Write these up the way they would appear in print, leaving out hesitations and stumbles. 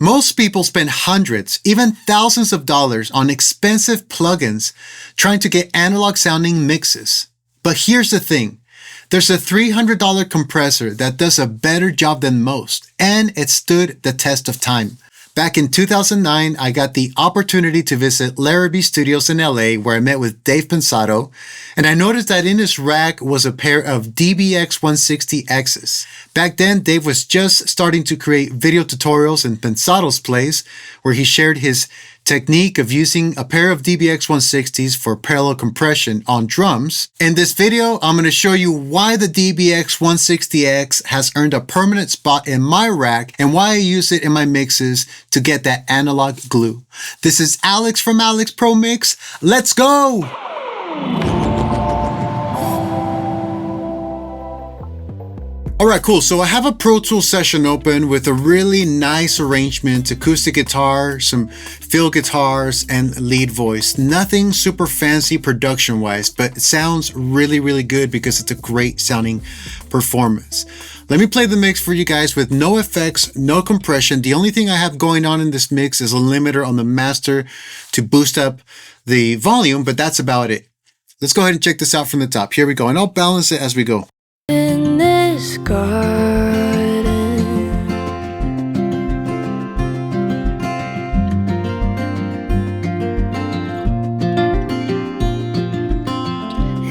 Most people spend hundreds, even thousands of dollars on expensive plugins trying to get analog sounding mixes. But here's the thing. There's a $300 compressor that does a better job than most, and it stood the test of time. Back in 2009, I got the opportunity to visit Reverbs Studios in LA, where I met with Dave Pensado, and I noticed that in his rack was a pair of DBX 160Xs. Back then, Dave was just starting to create video tutorials in Pensado's place, where he shared his technique of using a pair of DBX 160s for parallel compression on drums. In this video, I'm going to show you why the DBX 160X has earned a permanent spot in my rack and why I use it in my mixes to get that analog glue. This is Alex from Alex Pro Mix. Let's go! Alright, cool. So I have a Pro Tools session open with a really nice arrangement, acoustic guitar, some fill guitars, and lead voice. Nothing super fancy production-wise, but it sounds really, really good because it's a great sounding performance. Let me play the mix for you guys with no effects, no compression. The only thing I have going on in this mix is a limiter on the master to boost up the volume, but that's about it. Let's go ahead and check this out from the top. Here we go, and I'll balance it as we go. In this garden,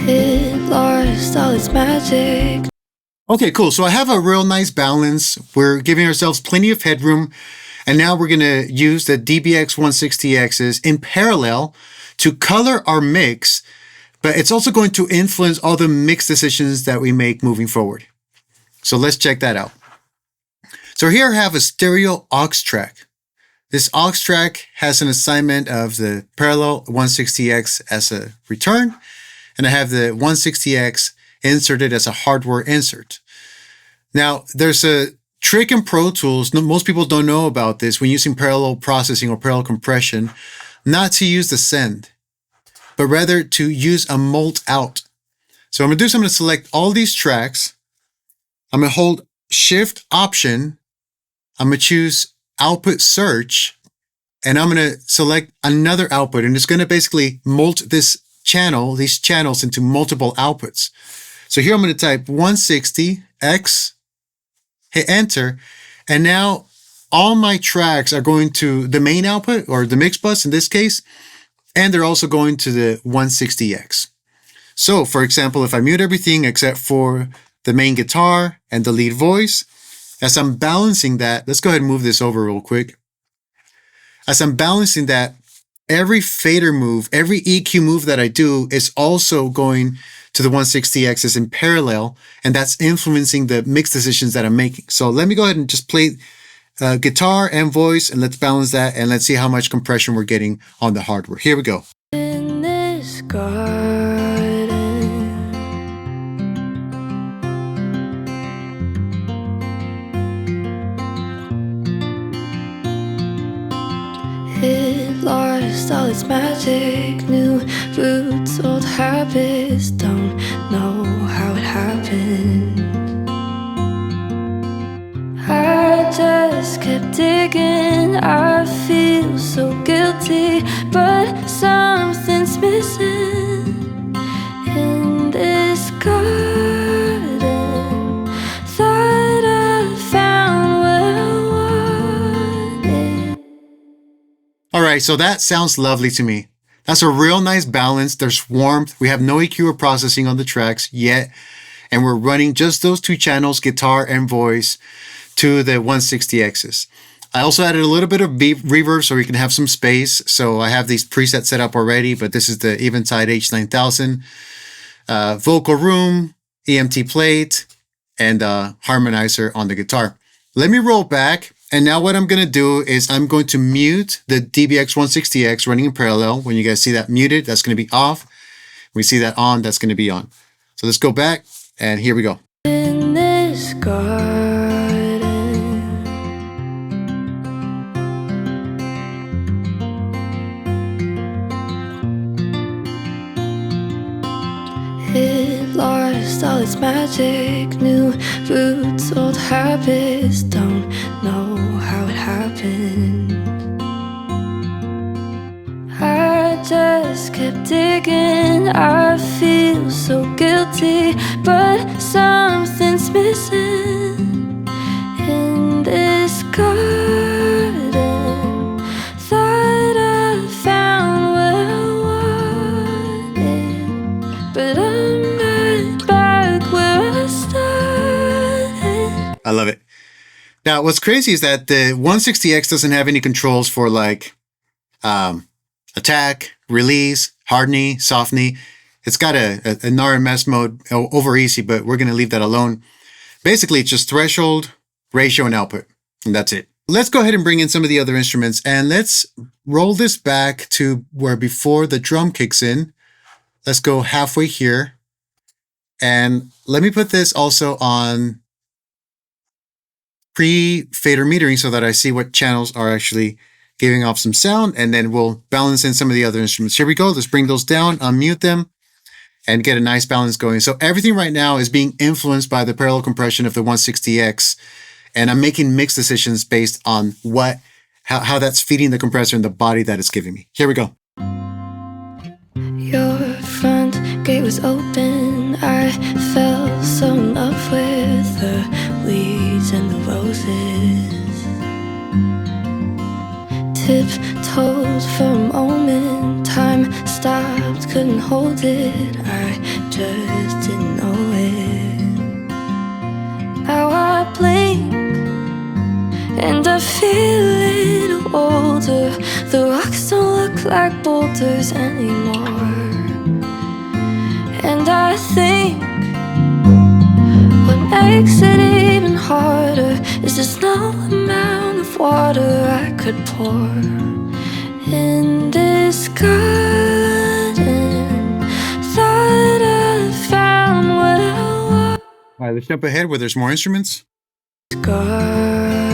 it lost all its magic. Okay, cool. So I have a real nice balance. We're giving ourselves plenty of headroom. And now we're going to use the DBX 160Xs in parallel to color our mix, but it's also going to influence all the mix decisions that we make moving forward. So let's check that out. So here I have a stereo aux track. This aux track has an assignment of the parallel 160X as a return, and I have the 160X inserted as a hardware insert. Now, there's a trick in Pro Tools, most people don't know about this when using parallel processing or parallel compression, not to use the send, but rather to use a mult out. So I'm going to do is I'm going to select all these tracks. I'm going to hold Shift Option. I'm going to choose Output Search, and I'm going to select another output, and it's going to basically mult this channel, these channels into multiple outputs. So here I'm going to type 160X, hit Enter, and now all my tracks are going to the main output, or the mix bus in this case, and they're also going to the 160X. So for example, if I mute everything except for the main guitar and the lead voice, as I'm balancing that, let's go ahead and move this over real quick. As I'm balancing that, every fader move, every EQ move that I do is also going to the 160Xs in parallel, and that's influencing the mix decisions that I'm making. So let me go ahead and just play guitar and voice, and let's balance that, and let's see how much compression we're getting on the hardware. Here we go. In this garden, it lost all its magic. New roots, old habits, don't know how it happened. I just kept digging, I feel so guilty, but something's missing in this garden. Thought I found what I wanted. All right, so that sounds lovely to me. That's a real nice balance. There's warmth. We have no EQ or processing on the tracks yet, and we're running just those two channels, guitar and voice, to the 160Xs. I also added a little bit of reverb so we can have some space. So I have these presets set up already, but this is the Eventide H9000, vocal room, EMT plate, and harmonizer on the guitar. Let me roll back. And now what I'm going to do is I'm going to mute the DBX 160X running in parallel. When you guys see that muted, that's going to be off. When we see that on, that's going to be on. So let's go back, and here we go. In this garden, it lost all its magic. New roots, old habits, don't know how it happened. happened. I just kept digging. I feel so guilty, but something's missing in this garden. Thought I found what I wanted, but I'm right back where I started. I love it. Now, what's crazy is that the 160X doesn't have any controls for like attack, release, hardening, softening. It's got an RMS mode over easy, but we're going to leave that alone. Basically, it's just threshold, ratio, and output, and that's it. Let's go ahead and bring in some of the other instruments, and let's roll this back to where before the drum kicks in. Let's go halfway here, and let me put this also on pre-fader metering so that I see what channels are actually giving off some sound, and then we'll balance in some of the other instruments. Here we go. Let's bring those down, unmute them, and get a nice balance going. So everything right now is being influenced by the parallel compression of the 160X, and I'm making mix decisions based on how that's feeding the compressor and the body that it's giving me. Here we go. Your front gate was open. I fell so in love with the weeds and the roses. Tiptoed for a moment, time stopped, couldn't hold it. I just didn't know it. Now I blink and I feel a little older. The rocks don't look like boulders anymore. And I think what makes it even harder is there's no amount of water I could pour in this garden. Thought I found what I want. All right, let's jump ahead where there's more instruments. Garden.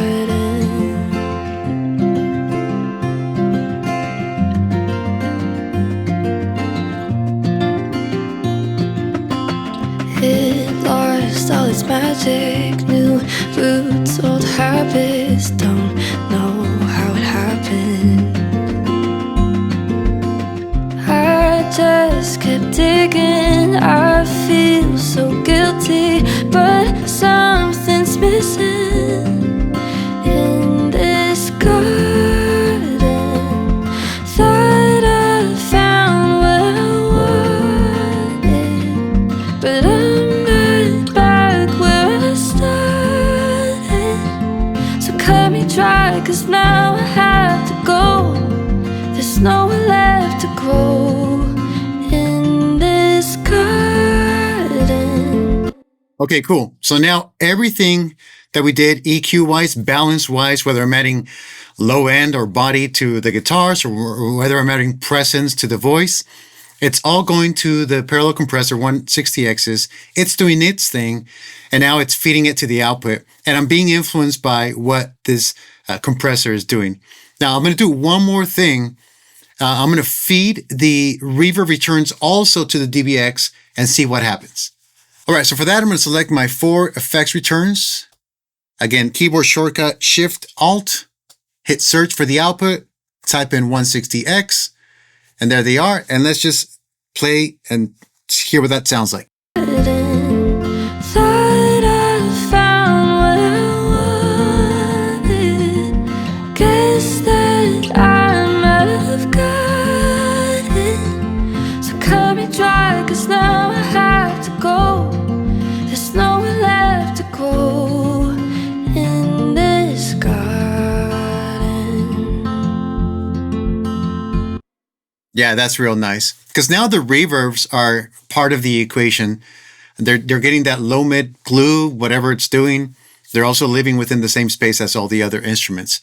It lost all its magic, new roots, old habits, don't know how it happened. I just kept digging, I feel so guilty, but something's missing in this garden. Thought I found what I wanted, but I'm right back where I started. So cut me dry, 'cause now I have to go. There's nowhere left to grow in this garden. Okay, cool. So now everything that we did EQ-wise, balance-wise, whether I'm adding low end or body to the guitars or whether I'm adding presence to the voice, it's all going to the parallel compressor 160Xs. It's doing its thing, and now it's feeding it to the output. And I'm being influenced by what this compressor is doing. Now I'm going to do one more thing. I'm going to feed the reverb returns also to the DBX and see what happens. All right, so for that, I'm going to select my 4 effects returns. Again, keyboard shortcut, Shift-Alt, hit search for the output, type in 160X, and there they are. And let's just play and hear what that sounds like. Thought I found what I wanted. Guess that I might have got it. So cut me dry, 'cause now I have to go. There's nowhere left to grow in this garden. Yeah, that's real nice. Because now the reverbs are part of the equation. They're getting that low mid glue, whatever it's doing. They're also living within the same space as all the other instruments.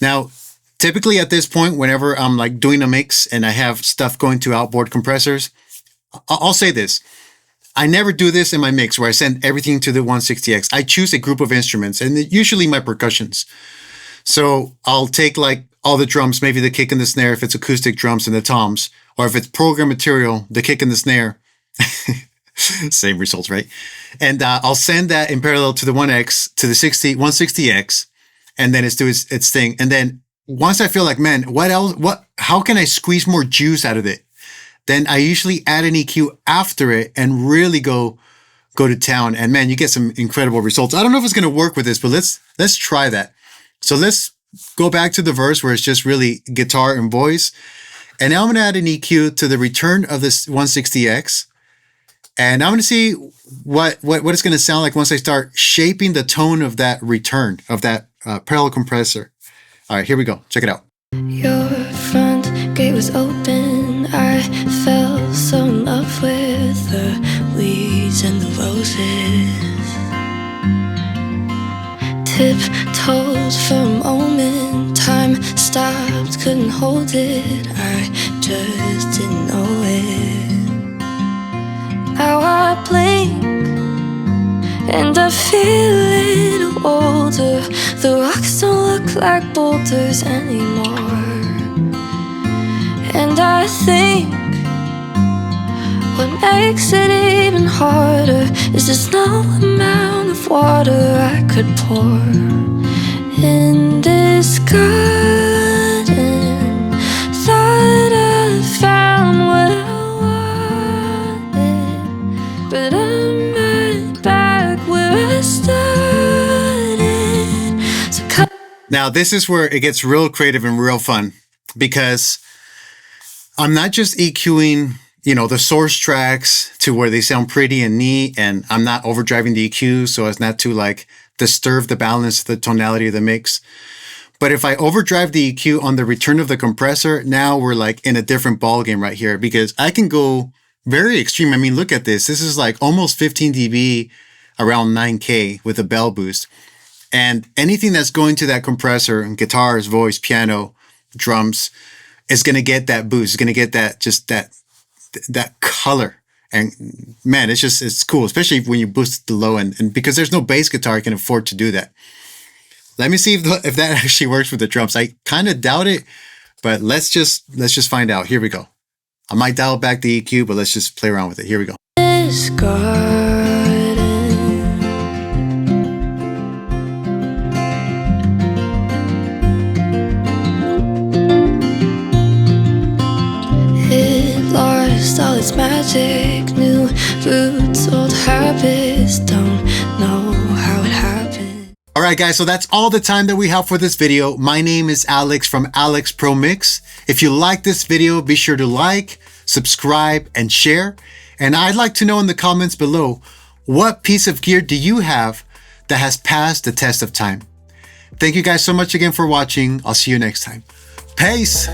Now, typically at this point, whenever I'm like doing a mix and I have stuff going to outboard compressors, I'll say this. I never do this in my mix where I send everything to the 160X. I choose a group of instruments, and usually my percussions. So I'll take like all the drums, maybe the kick and the snare if it's acoustic drums and the toms, or if it's program material, the kick and the snare. Same results, right? And I'll send that in parallel to the 1X, to the 160X, and then it's doing its thing. And then once I feel like, man, how can I squeeze more juice out of it? Then I usually add an EQ after it and really go to town. And man, you get some incredible results. I don't know if it's going to work with this, but let's try that. So let's go back to the verse where it's just really guitar and voice. And now I'm going to add an EQ to the return of this 160X. And I'm going to see what it's going to sound like once I start shaping the tone of that return of that parallel compressor. All right, here we go. Check it out. Your front gate was open. I fell so in love with the weeds and the roses. Tiptoed for a moment. Time stopped, couldn't hold it. I just didn't know it. Now I blink and I feel a little older. The rocks don't look like boulders anymore. And I think what makes it even harder is there's no amount of water I could pour in this garden. Thought I found what I wanted, but I'm right back where I started. So now this is where it gets real creative and real fun, because I'm not just EQing, the source tracks to where they sound pretty and neat, and I'm not overdriving the EQ so as not to disturb the balance, the tonality of the mix. But if I overdrive the EQ on the return of the compressor, now we're in a different ball game right here, because I can go very extreme. I mean, look at this. This is almost 15 dB around 9K with a bell boost. And anything that's going to that compressor, guitars, voice, piano, drums, is going to get that boost. It's going to get that color. And man, it's cool, especially when you boost the low end. And because there's no bass guitar, I can afford to do that. Let me see if that actually works with the drums. I kind of doubt it, but let's just find out. Here we go. I might dial back the EQ, but let's just play around with it. Here we go. this garden. It lost all its magic, new roots, old habits, don't know how it happened. All right, guys, so that's all the time that we have for this video. My name is Alex from Alex Pro Mix. If you like this video, be sure to like, subscribe, and share. And I'd like to know in the comments below, what piece of gear do you have that has passed the test of time? Thank you guys so much again for watching. I'll see you next time. Peace.